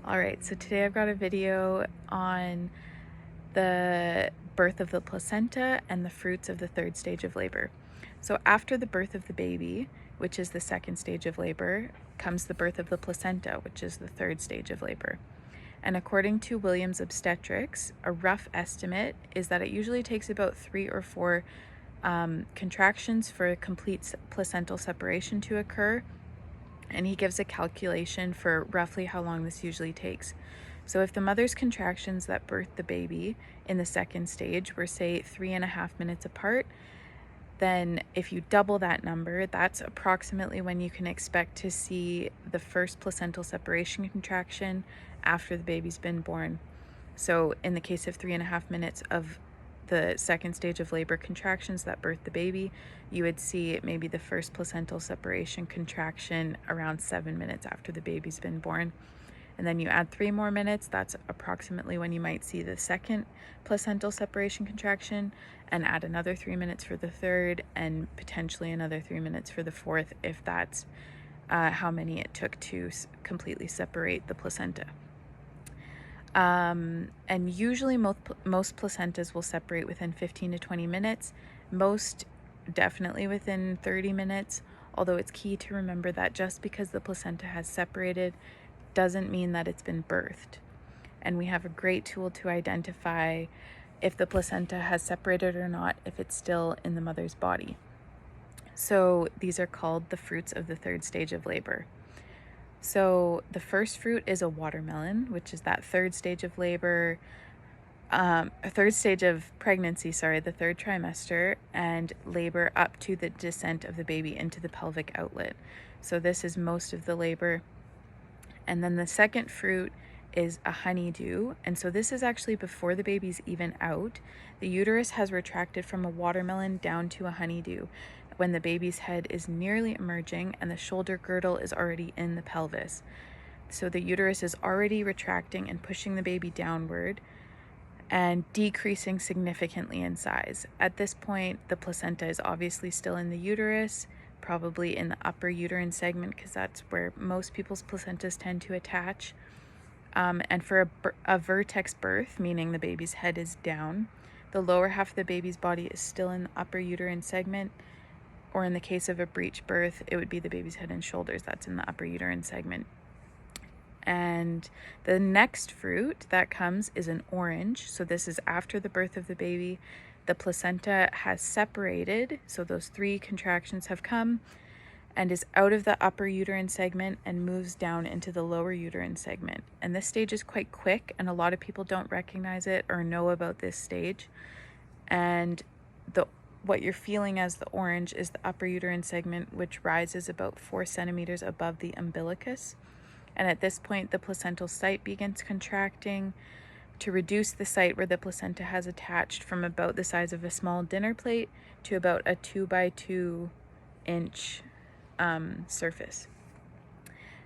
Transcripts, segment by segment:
Alright, so today I've got a video on the birth of the placenta and the fruits of the third stage of labor. So after the birth of the baby, which is the second stage of labor, comes the birth of the placenta, which is the third stage of labor. And according to Williams Obstetrics, a rough estimate is that it usually takes about 3 or 4 contractions for a complete placental separation to occur. And he gives a calculation for roughly how long this usually takes. So if the mother's contractions that birthed the baby in the second stage were, say, 3.5 minutes apart, then if you double that number, that's approximately when you can expect to see the first placental separation contraction after the baby's been born. So in the case of 3.5 minutes of the second stage of labor contractions that birth the baby, you would see maybe the first placental separation contraction around 7 minutes after the baby's been born. And then you add 3 more minutes, that's approximately when you might see the second placental separation contraction, and add another 3 minutes for the third, and potentially another 3 minutes for the fourth, if that's how many it took to completely separate the placenta. And usually most placentas will separate within 15 to 20 minutes, most definitely within 30 minutes, although it's key to remember that just because the placenta has separated doesn't mean that it's been birthed. And we have a great tool to identify if the placenta has separated or not, if it's still in the mother's body. So these are called the fruits of the third stage of labor. So the first fruit is a watermelon, which is that third stage of labor, a third stage of pregnancy, the third trimester, and labor up to the descent of the baby into the pelvic outlet. So this is most of the labor. And then the second fruit is a honeydew. And so this is actually before the baby's even out. The uterus has retracted from a watermelon down to a honeydew when the baby's head is nearly emerging and the shoulder girdle is already in the pelvis. So the uterus is already retracting and pushing the baby downward and decreasing significantly in size. At this point, the placenta is obviously still in the uterus, probably in the upper uterine segment, because that's where most people's placentas tend to attach. And for a vertex birth, meaning the baby's head is down, the lower half of the baby's body is still in the upper uterine segment, or in the case of a breech birth, it would be the baby's head and shoulders. That's in the upper uterine segment. And the next fruit that comes is an orange. So this is after the birth of the baby. The placenta has separated, so those 3 contractions have come, and is out of the upper uterine segment and moves down into the lower uterine segment. And this stage is quite quick, and a lot of people don't recognize it or know about this stage. And what you're feeling as the orange is the upper uterine segment, which rises about 4 centimeters above the umbilicus. And at this point, the placental site begins contracting to reduce the site where the placenta has attached from about the size of a small dinner plate to about a 2 by 2 inch surface.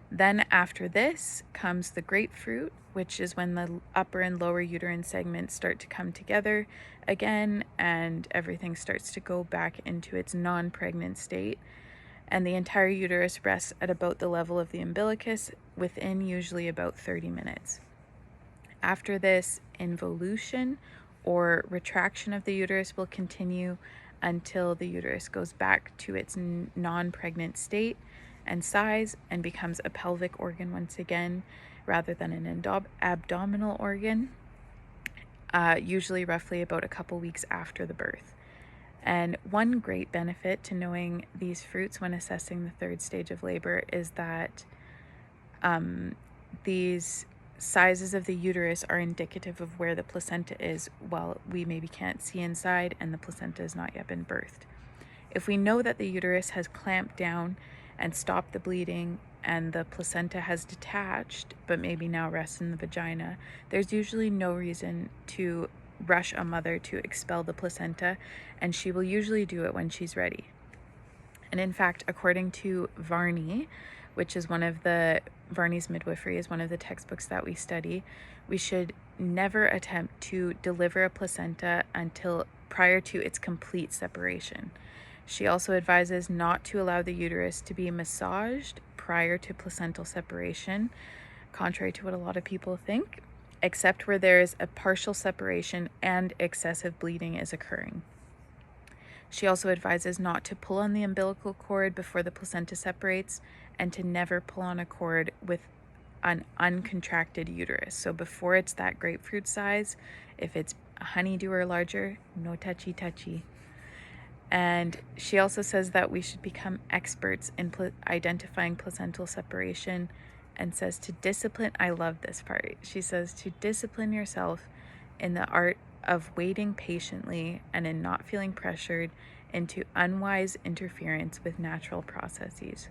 Then after this comes the grapefruit, which is when the upper and lower uterine segments start to come together again and everything starts to go back into its non-pregnant state. And the entire uterus rests at about the level of the umbilicus within usually about 30 minutes. After this, involution or retraction of the uterus will continue until the uterus goes back to its non-pregnant state and size and becomes a pelvic organ once again, rather than an abdominal organ, usually roughly about a couple weeks after the birth. And one great benefit to knowing these fruits when assessing the third stage of labor is that these sizes of the uterus are indicative of where the placenta is while we maybe can't see inside and the placenta has not yet been birthed. If we know that the uterus has clamped down and stopped the bleeding and the placenta has detached but maybe now rests in the vagina, there's usually no reason to rush a mother to expel the placenta, and she will usually do it when she's ready. And in fact, according to Varney, which is Varney's Midwifery is one of the textbooks that we study, we should never attempt to deliver a placenta until prior to its complete separation. She also advises not to allow the uterus to be massaged prior to placental separation, contrary to what a lot of people think, except where there is a partial separation and excessive bleeding is occurring. She also advises not to pull on the umbilical cord before the placenta separates, and to never pull on a cord with an uncontracted uterus. So before it's that grapefruit size, if it's a honeydew or larger, no touchy touchy. And she also says that we should become experts in identifying placental separation, and says to discipline, I love this part. She says to discipline yourself in the art of waiting patiently and in not feeling pressured into unwise interference with natural processes.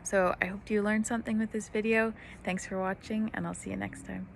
So I hope you learned something with this video. Thanks for watching, and I'll see you next time.